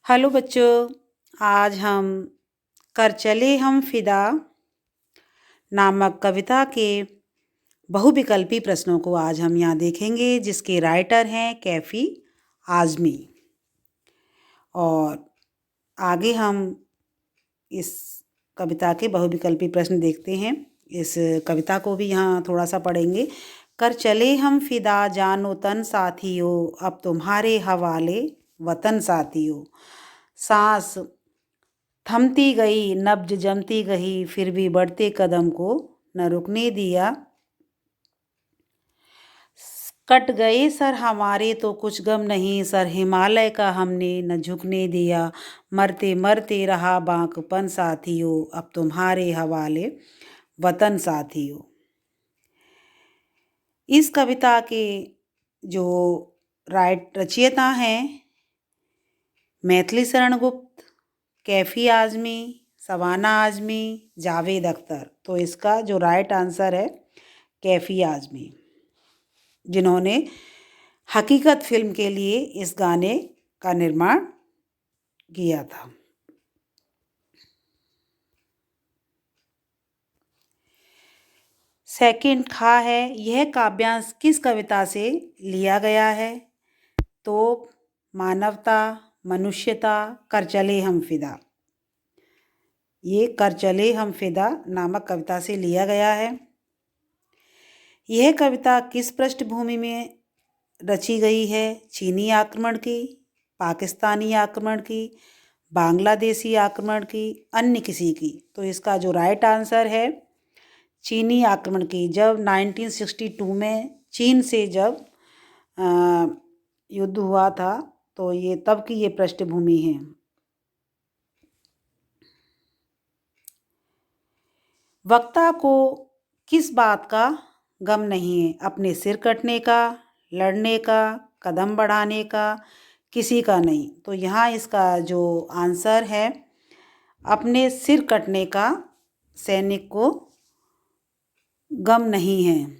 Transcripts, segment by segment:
Hello बच्चों, आज हम कर चले हम फिदा नामक कविता के बहुविकल्पी प्रश्नों को आज हम यहाँ देखेंगे, जिसके राइटर हैं कैफ़ी आज़मी। और आगे हम इस कविता के बहुविकल्पी प्रश्न देखते हैं। इस कविता को भी यहाँ थोड़ा सा पढ़ेंगे। कर चले हम फिदा जानो तन साथियों, अब तुम्हारे हवाले वतन साथियों। सांस थमती गई, नब्ज जमती गई, फिर भी बढ़ते कदम को न रुकने दिया। कट गए सर हमारे तो कुछ गम नहीं, सर हिमालय का हमने न झुकने दिया। मरते मरते रहा बांकपन साथियों, अब तुम्हारे हवाले वतन साथियों। इस कविता के जो रचयिता हैं मैथिली शरण गुप्त, कैफ़ी आज़मी, शबाना आज़मी, जावेद अख्तर। तो इसका जो राइट आंसर है कैफ़ी आज़मी, जिन्होंने हकीकत फिल्म के लिए इस गाने का निर्माण किया था। सेकंड खा है, यह काव्यांश किस कविता से लिया गया है? तो मानवता, मनुष्यता, कर चले हम फिदा। ये कर चले हम फिदा नामक कविता से लिया गया है। यह कविता किस पृष्ठभूमि में रची गई है? चीनी आक्रमण की, पाकिस्तानी आक्रमण की, बांग्लादेशी आक्रमण की, अन्य किसी की? तो इसका जो राइट आंसर है चीनी आक्रमण की। जब 1962 में चीन से जब युद्ध हुआ था, तो ये तब की ये पृष्ठभूमि है। वक्ता को किस बात का गम नहीं है? अपने सिर कटने का, लड़ने का, कदम बढ़ाने का, किसी का नहीं। तो यहाँ इसका जो आंसर है अपने सिर कटने का सैनिक को गम नहीं है।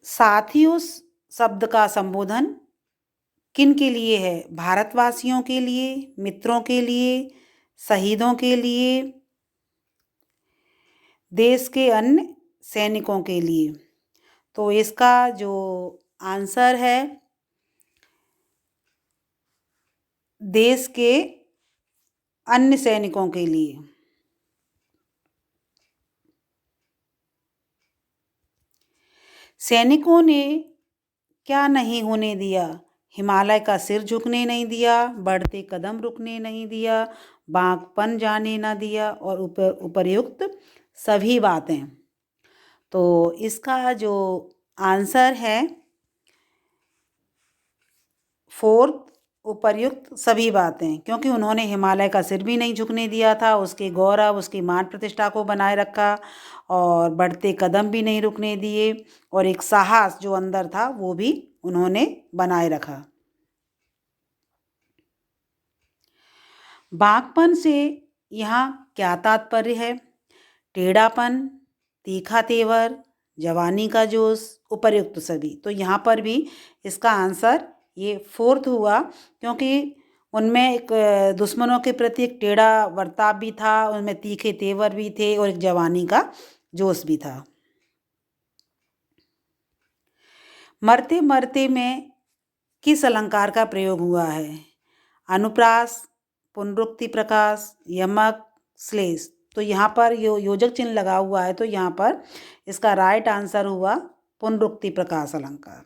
साथियों शब्द का संबोधन किन के लिए है? भारतवासियों के लिए, मित्रों के लिए, शहीदों के लिए, देश के अन्य सैनिकों के लिए। तो इसका जो आंसर है देश के अन्य सैनिकों के लिए। सैनिकों ने क्या नहीं होने दिया? हिमालय का सिर झुकने नहीं दिया, बढ़ते कदम रुकने नहीं दिया, बांकपन जाने ना दिया, और उपर्युक्त सभी बातें। तो इसका जो आंसर है फोर्थ, उपर्युक्त सभी बातें, क्योंकि उन्होंने हिमालय का सिर भी नहीं झुकने दिया था, उसके गौरव, उसकी मान प्रतिष्ठा को बनाए रखा, और बढ़ते कदम भी नहीं रुकने दिए, और एक साहस जो अंदर था वो भी उन्होंने बनाए रखा। बांकपन से यहाँ क्या तात्पर्य है? टेढ़ापन, तीखा तेवर, जवानी का जोश, उपर्युक्त सभी। तो यहाँ पर भी इसका आंसर ये फोर्थ हुआ, क्योंकि उनमें एक दुश्मनों के प्रति एक टेढ़ा बर्ताव भी था, उनमें तीखे तेवर भी थे, और एक जवानी का जोश भी था। मरते मरते में किस अलंकार का प्रयोग हुआ है? अनुप्रास, पुनरुक्ति प्रकाश, यमक, श्लेष। तो यहाँ पर योजक चिन्ह लगा हुआ है, तो यहाँ पर इसका राइट आंसर हुआ पुनरुक्ति प्रकाश अलंकार।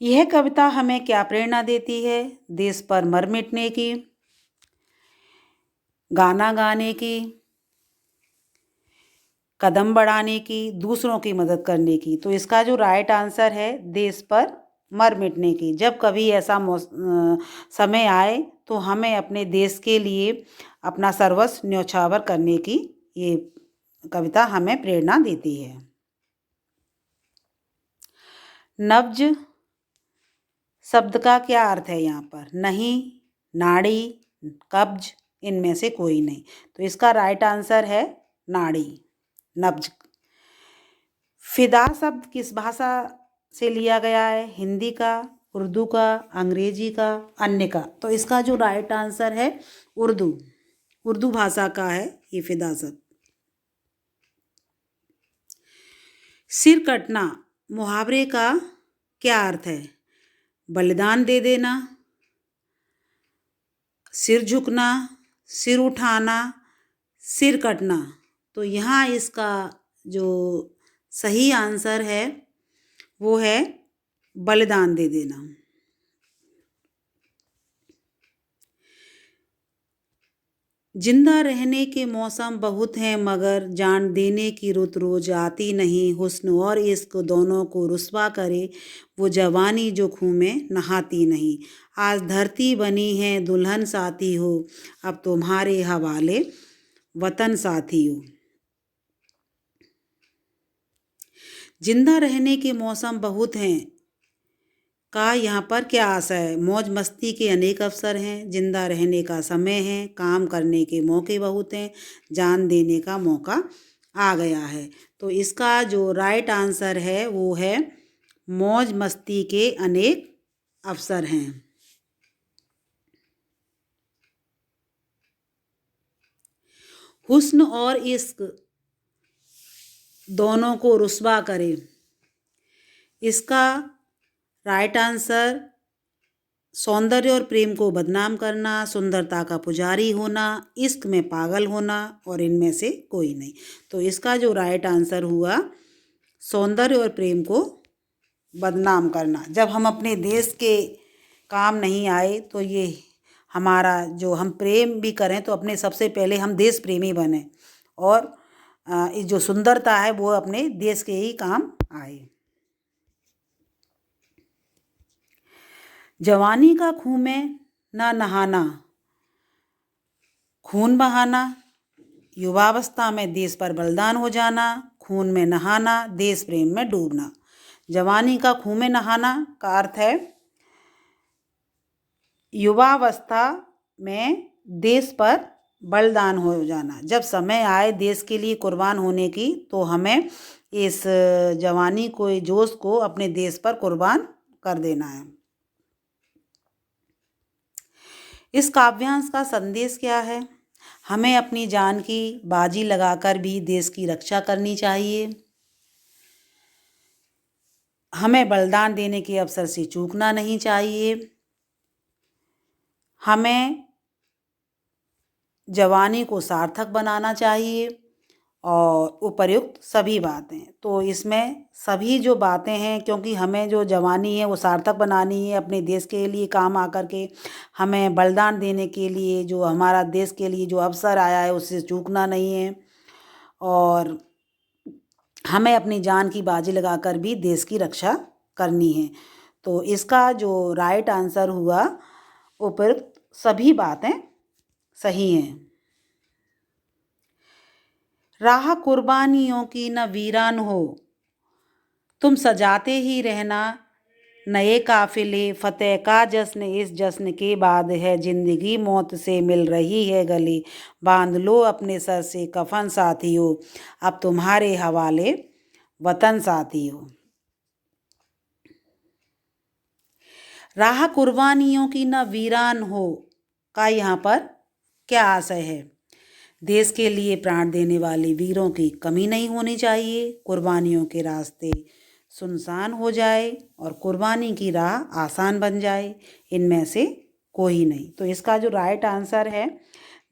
यह कविता हमें क्या प्रेरणा देती है? देश पर मर मिटने की, गाना गाने की, कदम बढ़ाने की, दूसरों की मदद करने की। तो इसका जो राइट आंसर है देश पर मर मिटने की। जब कभी ऐसा समय आए तो हमें अपने देश के लिए अपना सर्वस्व न्यौछावर करने की ये कविता हमें प्रेरणा देती है। नब्ज शब्द का क्या अर्थ है यहाँ पर? नहीं, नाड़ी, कब्ज, इनमें से कोई नहीं। तो इसका राइट आंसर है नाड़ी, नब्ज। फिदा शब्द किस भाषा से लिया गया है? हिंदी का, उर्दू का, अंग्रेजी का, अन्य का? तो इसका जो राइट आंसर है उर्दू भाषा का है ये फिदा शब्द। सिर कटना मुहावरे का क्या अर्थ है? बलिदान दे देना, सिर झुकना, सिर उठाना, सिर कटना। तो यहाँ इसका जो सही आंसर है वो है बलिदान दे देना। जिंदा रहने के मौसम बहुत हैं मगर जान देने की रुत रोज आती नहीं। हुस्न और इश्क दोनों को रुस्वा करे वो जवानी जो खूह में नहाती नहीं। आज धरती बनी है दुल्हन साथी हो, अब तुम्हारे हवाले वतन साथी हो। जिंदा रहने के मौसम बहुत हैं का यहाँ पर क्या आशा है? मौज मस्ती के अनेक अवसर हैं, जिंदा रहने का समय है, काम करने के मौके बहुत हैं, जान देने का मौका आ गया है। तो इसका जो राइट आंसर है वो है मौज मस्ती के अनेक अवसर हैं। हुस्न और इश्क दोनों को रुस्वा करे, इसका राइट आंसर सौंदर्य और प्रेम को बदनाम करना, सुंदरता का पुजारी होना, इश्क में पागल होना और इनमें से कोई नहीं। तो इसका जो राइट आंसर हुआ सौंदर्य और प्रेम को बदनाम करना। जब हम अपने देश के काम नहीं आए तो ये हमारा जो हम प्रेम भी करें तो अपने सबसे पहले हम देश प्रेमी बने और इस जो सुंदरता है वो अपने देश के ही काम आए। जवानी का खूह में ना नहाना, खून बहाना, युवावस्था में देश पर बलिदान हो जाना, खून में नहाना, देश प्रेम में डूबना। जवानी का खूह में नहाना का अर्थ है युवावस्था में देश पर बलिदान हो जाना। जब समय आए देश के लिए कुर्बान होने की तो हमें इस जवानी को, जोश को अपने देश पर कुर्बान कर देना है। इस काव्यांश का संदेश क्या है? हमें अपनी जान की बाजी लगाकर भी देश की रक्षा करनी चाहिए। हमें बलिदान देने के अवसर से चूकना नहीं चाहिए। हमें जवानी को सार्थक बनाना चाहिए और उपर्युक्त सभी बातें। तो इसमें सभी जो बातें हैं, क्योंकि हमें जो जवानी है वो सार्थक बनानी है, अपने देश के लिए काम आकर के हमें बलिदान देने के लिए, जो हमारा देश के लिए जो अवसर आया है उससे चूकना नहीं है और हमें अपनी जान की बाजी लगाकर भी देश की रक्षा करनी है। तो इसका जो राइट आंसर हुआ उपयुक्त सभी बातें सही हैं। राह कुर्बानियों की न वीरान हो, तुम सजाते ही रहना नए काफिले, फतेह का जश्न इस जश्न के बाद है, जिंदगी मौत से मिल रही है गले, बांध लो अपने सर से कफन साथियों, अब तुम्हारे हवाले वतन साथियों। राह कुर्बानियों की न वीरान हो का यहाँ पर क्या आशय है? देश के लिए प्राण देने वाले वीरों की कमी नहीं होनी चाहिए, कुर्बानियों के रास्ते सुनसान हो जाए और कुर्बानी की राह आसान बन जाए, इनमें से कोई नहीं। तो इसका जो राइट आंसर है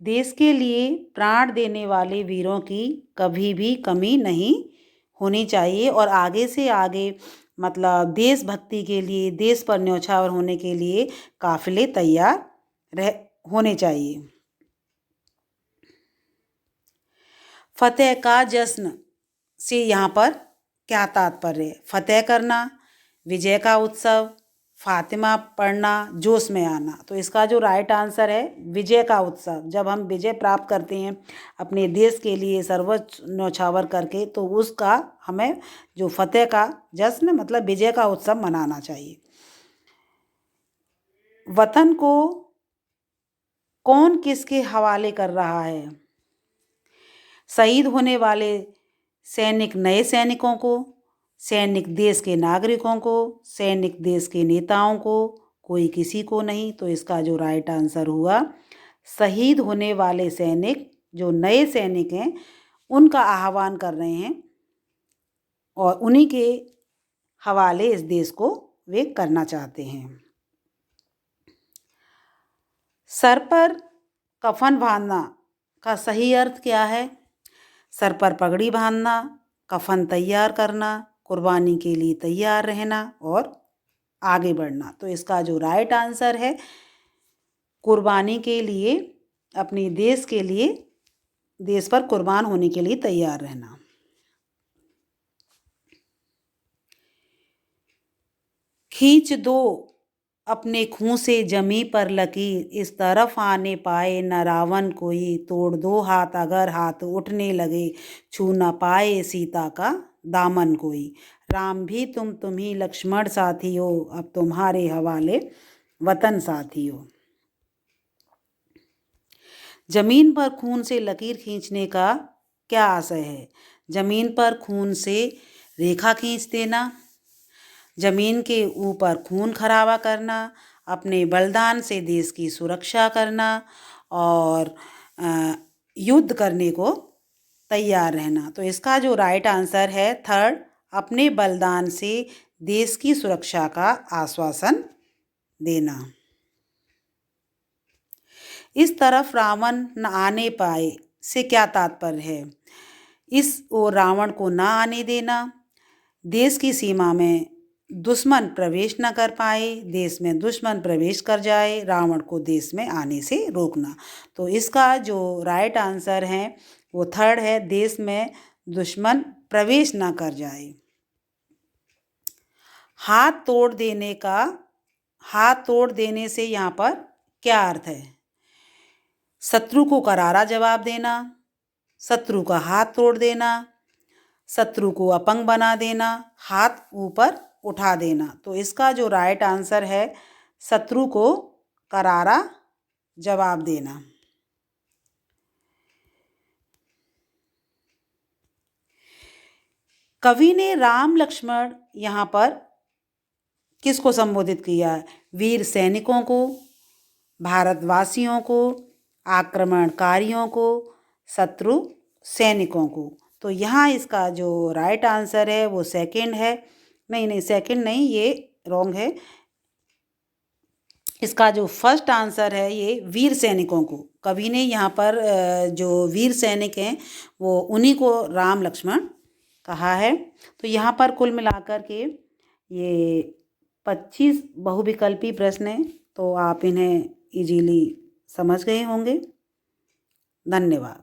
देश के लिए प्राण देने वाले वीरों की कभी भी कमी नहीं होनी चाहिए और आगे से आगे मतलब देशभक्ति के लिए, देश पर न्यौछावर होने के लिए काफिले तैयार होने चाहिए। फतेह का जश्न से यहाँ पर क्या तात्पर्य है? फतेह करना, विजय का उत्सव, फातिमा पढ़ना, जोश में आना। तो इसका जो राइट आंसर है विजय का उत्सव। जब हम विजय प्राप्त करते हैं अपने देश के लिए सर्वोच्च न्यौछावर करके, तो उसका हमें जो फतेह का जश्न मतलब विजय का उत्सव मनाना चाहिए। वतन को कौन किसके हवाले कर रहा है? शहीद होने वाले सैनिक नए सैनिकों को, सैनिक देश के नागरिकों को, सैनिक देश के नेताओं को, कोई किसी को नहीं। तो इसका जो राइट आंसर हुआ, शहीद होने वाले सैनिक, जो नए सैनिक हैं, उनका आह्वान कर रहे हैं और उन्हीं के हवाले इस देश को वे करना चाहते हैं। सर पर कफन बांधना का सही अर्थ क्या है? सर पर पगड़ी बांधना, कफन तैयार करना, कुर्बानी के लिए तैयार रहना और आगे बढ़ना। तो इसका जो राइट आंसर है, कुर्बानी के लिए, अपने देश के लिए, देश पर कुर्बान होने के लिए तैयार रहना। खींच दो अपने खूं से जमी पर लकीर, इस तरफ आने पाए न रावण कोई, तोड़ दो हाथ अगर हाथ उठने लगे, छू न पाए सीता का दामन कोई। राम भी तुम ही लक्ष्मण साथी हो, अब तुम्हारे हवाले वतन साथी हो। जमीन पर खून से लकीर खींचने का क्या आशय है? जमीन पर खून से रेखा खींच देना, जमीन के ऊपर खून खराबा करना, अपने बलिदान से देश की सुरक्षा करना और युद्ध करने को तैयार रहना। तो इसका जो राइट आंसर है थर्ड, अपने बलिदान से देश की सुरक्षा का आश्वासन देना। इस तरफ रावण न आने पाए से क्या तात्पर्य है? इस ओर रावण को ना आने देना, देश की सीमा में दुश्मन प्रवेश न कर पाए, देश में दुश्मन प्रवेश कर जाए, रावण को देश में आने से रोकना। तो इसका जो राइट आंसर है वो थर्ड है, देश में दुश्मन प्रवेश न कर जाए। हाथ तोड़ देने से यहाँ पर क्या अर्थ है? शत्रु को करारा जवाब देना, शत्रु का हाथ तोड़ देना, शत्रु को अपंग बना देना, हाथ ऊपर उठा देना। तो इसका जो राइट आंसर है, शत्रु को करारा जवाब देना। कवि ने राम लक्ष्मण यहाँ पर किसको संबोधित किया है? वीर सैनिकों को, भारतवासियों को, आक्रमणकारियों को, शत्रु सैनिकों को। तो यहाँ इसका जो राइट आंसर है वो सेकंड है। नहीं, सेकंड नहीं, ये रॉन्ग है। इसका जो फर्स्ट आंसर है ये वीर सैनिकों को, कवि ने यहाँ पर जो वीर सैनिक हैं वो उन्हीं को राम लक्ष्मण कहा है। तो यहाँ पर कुल मिलाकर के ये 25 बहुविकल्पी प्रश्न हैं। तो आप इन्हें इजीली समझ गए होंगे। धन्यवाद।